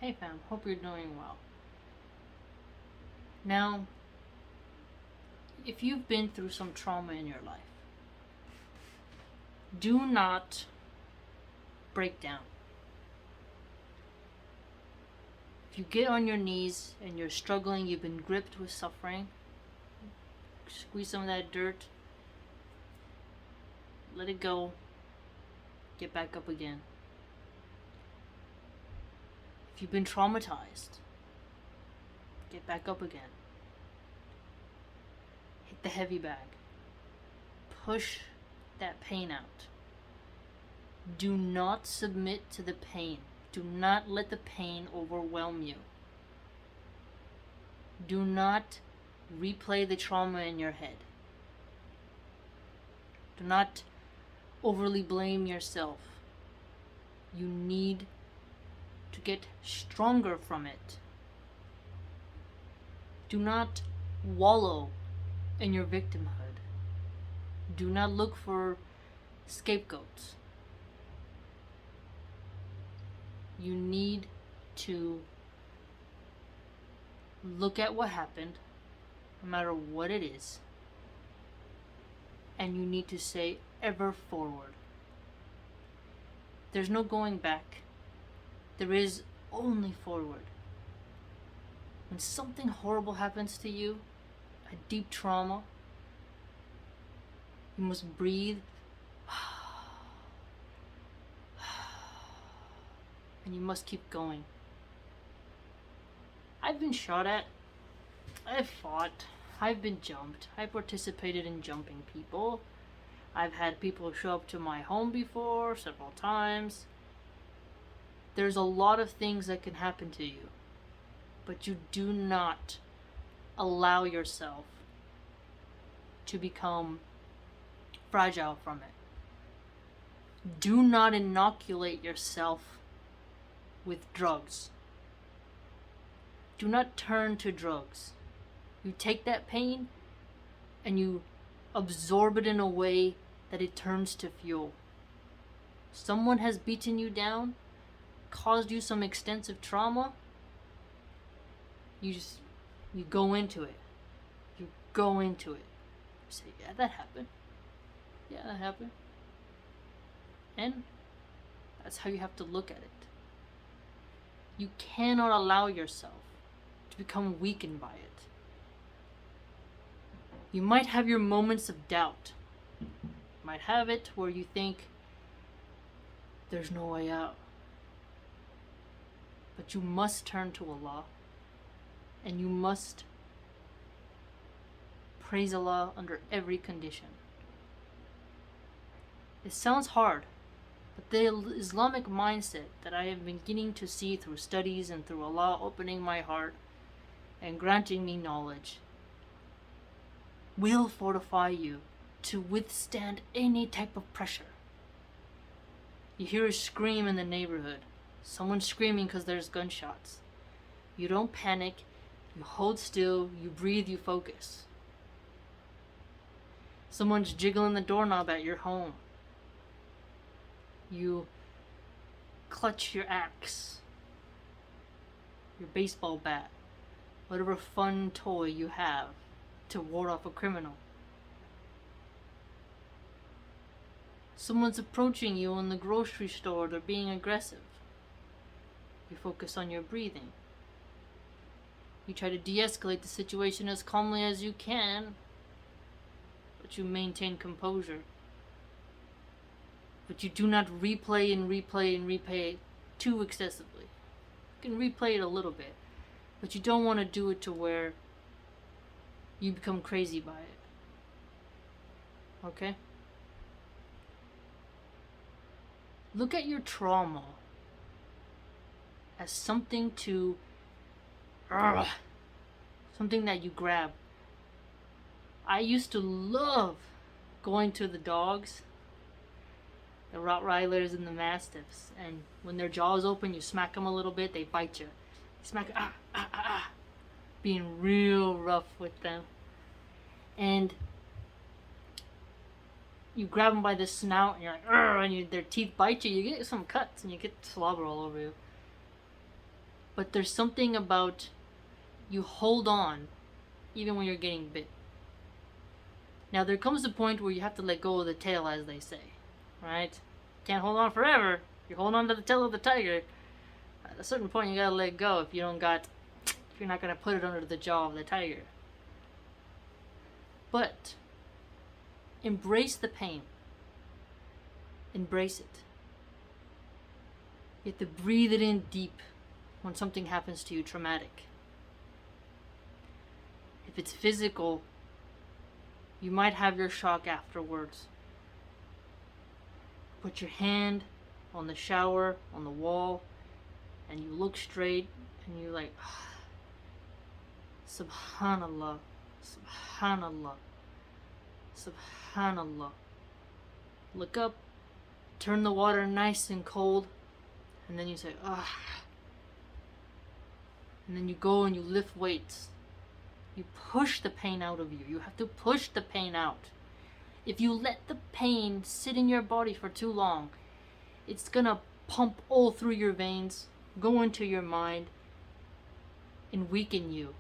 Hey fam, hope you're doing well. Now, if you've been through some trauma in your life, do not break down. If you get on your knees and you're struggling, you've been gripped with suffering, squeeze some of that dirt, let it go, get back up again. If you've been traumatized, get back up again. Hit the heavy bag. Push that pain out. Do not submit to the pain. Do not let the pain overwhelm you. Do not replay the trauma in your head. Do not overly blame yourself. You need to get stronger from it. Do not wallow in your victimhood. Do not look for scapegoats. You need to look at what happened, no matter what it is, and you need to say ever forward. There's no going back. There is only forward. When something horrible happens to you, a deep trauma, you must breathe and you must keep going. I've been shot at, I've fought, I've been jumped, I participated in jumping people. I've had people show up to my home before, several times. There's a lot of things that can happen to you, but you do not allow yourself to become fragile from it. Do not inoculate yourself with drugs. Do not turn to drugs. You take that pain and you absorb it in a way that it turns to fuel. Someone has beaten you down, caused you some extensive trauma. You go into it. You go into it. You say, yeah, that happened. Yeah, that happened. And that's how you have to look at it. You cannot allow yourself to become weakened by it. You might have your moments of doubt. You might have it where you think there's no way out. But you must turn to Allah and you must praise Allah under every condition. It sounds hard, but the Islamic mindset that I have been beginning to see through studies and through Allah opening my heart and granting me knowledge will fortify you to withstand any type of pressure. You hear a scream in the neighborhood. Someone's screaming because there's gunshots. You don't panic. You hold still. You breathe. You focus. Someone's jiggling the doorknob at your home. You clutch your axe, your baseball bat, whatever fun toy you have to ward off a criminal. Someone's approaching you in the grocery store. They're being aggressive. You focus on your breathing. You try to de-escalate the situation as calmly as you can, but you maintain composure. But you do not replay and replay and replay too excessively. You can replay it a little bit, but you don't want to do it to where you become crazy by it. Okay? Look at your trauma as something something that you grab. I used to love going to the dogs, the Rottweilers and the Mastiffs, and when their jaws open, you smack them a little bit, they bite you. You smack, being real rough with them. And you grab them by the snout, and you're like, and their teeth bite you. You get some cuts, and you get slobber all over you. But there's something about you hold on even when you're getting bit. Now there comes a point where you have to let go of the tail, as they say, right? Can't hold on forever. You're holding on to the tail of the tiger. At a certain point, you gotta let go if you're not gonna put it under the jaw of the tiger. But embrace the pain. Embrace it. You have to breathe it in deep when something happens to you traumatic. If it's physical, you might have your shock afterwards. Put your hand on the shower, on the wall, and you look straight and you're like, Subhanallah, Subhanallah, Subhanallah. Look up, turn the water nice and cold, and then you say, and then you go and you lift weights. You push the pain out of you. You have to push the pain out. If you let the pain sit in your body for too long, it's gonna pump all through your veins, go into your mind, and weaken you.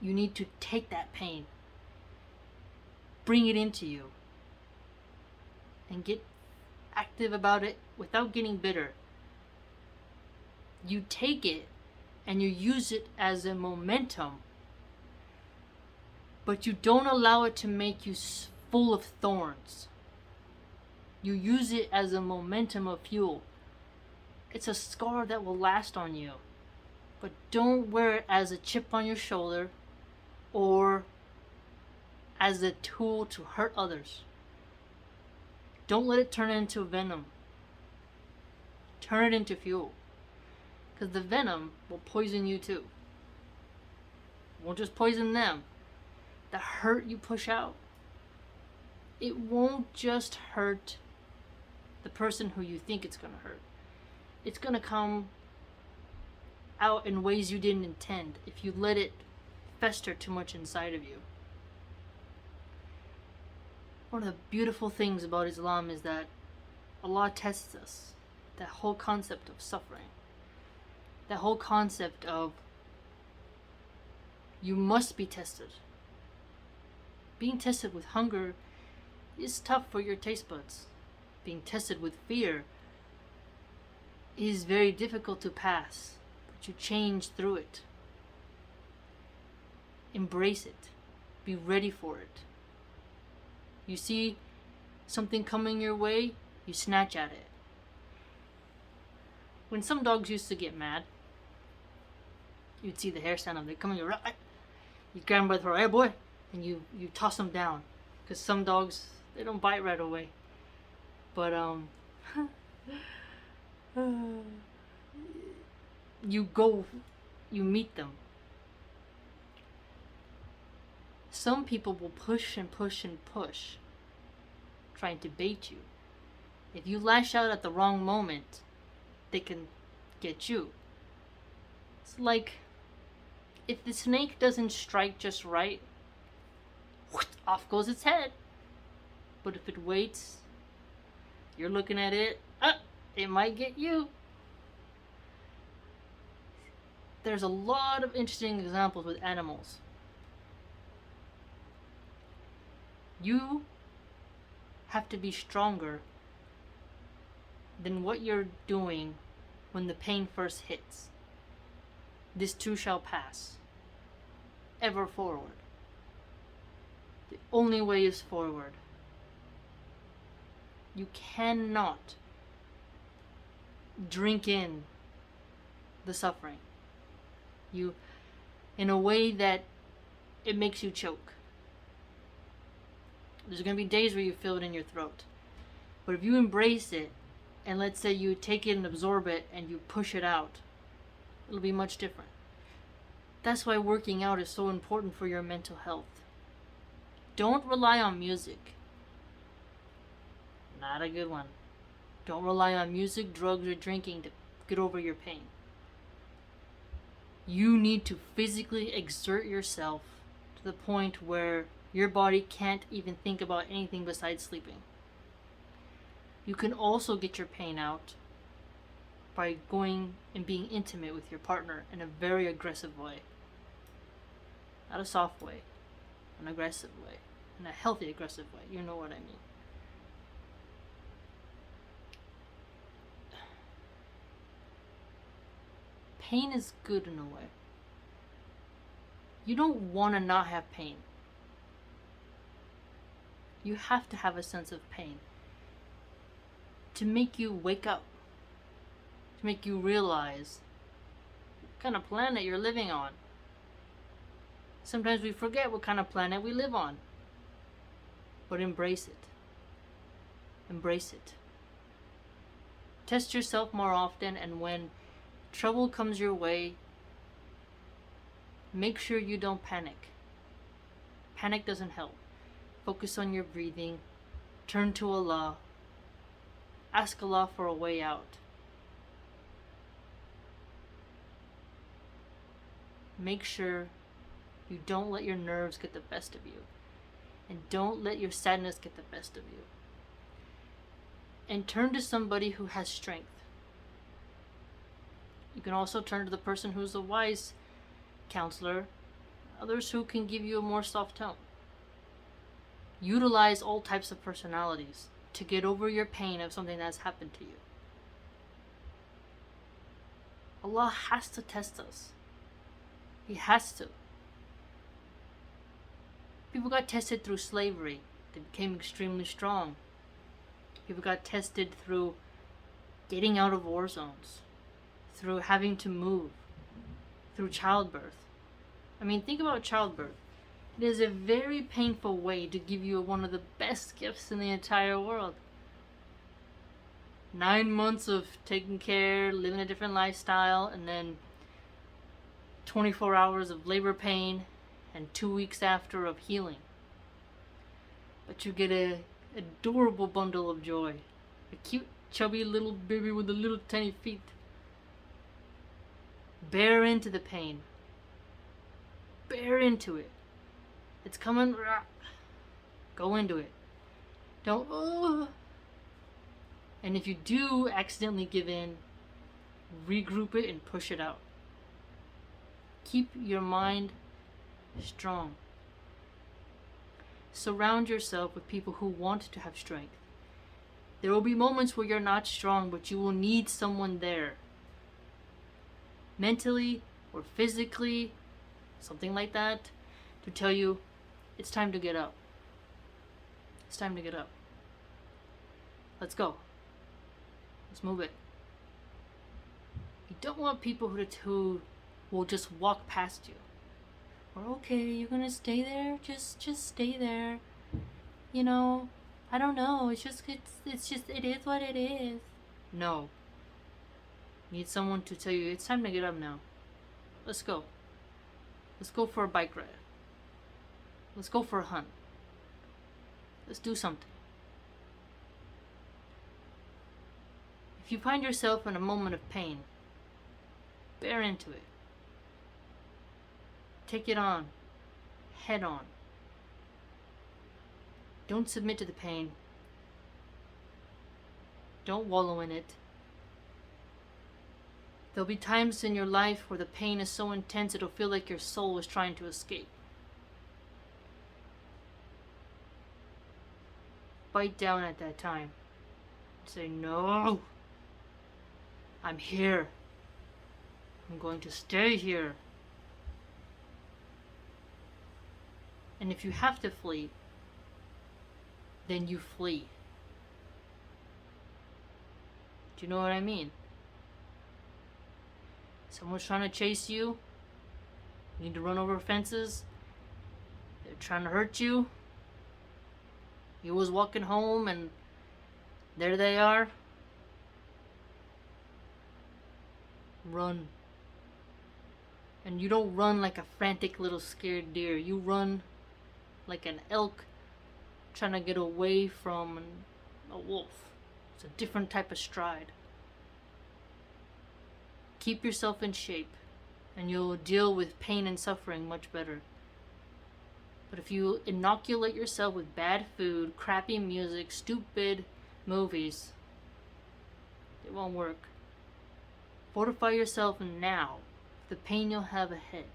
You need to take that pain, bring it into you, and get active about it without getting bitter. You take it and you use it as a momentum, but you don't allow it to make you full of thorns. You use it as a momentum of fuel. It's a scar that will last on you, but don't wear it as a chip on your shoulder or as a tool to hurt others. Don't let it turn into venom. Turn it into fuel. Because the venom will poison you too. It won't just poison them. The hurt you push out, it won't just hurt the person who you think it's going to hurt. It's going to come out in ways you didn't intend if you let it fester too much inside of you. One of the beautiful things about Islam is that Allah tests us. That whole concept of suffering. That whole concept of you must be tested. Being tested with hunger is tough for your taste buds. Being tested with fear is very difficult to pass, but you change through it. Embrace it. Be ready for it. You see something coming your way, you snatch at it. When some dogs used to get mad, you'd see the hair stand up. They come in your right. You grab them by the throat, hey boy, and you toss them down. Because some dogs, they don't bite right away. But you meet them. Some people will push and push and push, trying to bait you. If you lash out at the wrong moment, they can get you. It's like if the snake doesn't strike just right, off goes its head. But if it waits, you're looking at it, it might get you. There's a lot of interesting examples with animals. You have to be stronger than what you're doing when the pain first hits. This too shall pass. Ever forward. The only way is forward. You cannot drink in the suffering. In a way that it makes you choke. There's going to be days where you feel it in your throat. But if you embrace it, and let's say you take it and absorb it and you push it out, it'll be much different. That's why working out is so important for your mental health. Don't rely on music. Not a good one. Don't rely on music, drugs, or drinking to get over your pain. You need to physically exert yourself to the point where your body can't even think about anything besides sleeping. You can also get your pain out by going and being intimate with your partner in a very aggressive way. Not a soft way, an aggressive way, in a healthy aggressive way. You know what I mean. Pain is good in a way. You don't want to not have pain. You have to have a sense of pain to make you wake up, to make you realize what kind of planet you're living on. Sometimes we forget what kind of planet we live on. But embrace it. Embrace it. Test yourself more often, and when trouble comes your way, make sure you don't panic. Panic doesn't help. Focus on your breathing. Turn to Allah. Ask Allah for a way out. Make sure you don't let your nerves get the best of you. And don't let your sadness get the best of you. And turn to somebody who has strength. You can also turn to the person who's a wise counselor, others who can give you a more soft tone. Utilize all types of personalities to get over your pain of something that's happened to you. Allah has to test us. He has to. People got tested through slavery. They became extremely strong. People got tested through getting out of war zones, through having to move, through childbirth. I mean, think about childbirth. It is a very painful way to give you one of the best gifts in the entire world. 9 months of taking care, living a different lifestyle, and then 24 hours of labor pain, and 2 weeks after of healing. But you get a adorable bundle of joy. A cute, chubby little baby with the little tiny feet. Bear into the pain. Bear into it. It's coming. Go into it. Don't. And if you do accidentally give in, regroup it and push it out. Keep your mind strong. Surround yourself with people who want to have strength. There will be moments where you're not strong, but you will need someone there. Mentally or physically, something like that, to tell you, it's time to get up. It's time to get up. Let's go. Let's move it. You don't want people who will just walk past you. Or, okay, you're gonna stay there? Just stay there. You know, I don't know. It is what it is. No. You need someone to tell you, it's time to get up now. Let's go. Let's go for a bike ride. Let's go for a hunt. Let's do something. If you find yourself in a moment of pain, bear into it. Take it on, head on. Don't submit to the pain. Don't wallow in it. There'll be times in your life where the pain is so intense it'll feel like your soul is trying to escape. Bite down at that time. Say, no. I'm here. I'm going to stay here. And if you have to flee, then you flee. Do you know what I mean? Someone's trying to chase you. You need to run over fences. They're trying to hurt you. You was walking home and there they are. Run. And you don't run like a frantic little scared deer. You run like an elk trying to get away from a wolf. It's a different type of stride. Keep yourself in shape and you'll deal with pain and suffering much better. But if you inoculate yourself with bad food, crappy music, stupid movies, it won't work. Fortify yourself now. The pain you'll have ahead.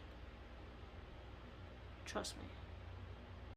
Trust me.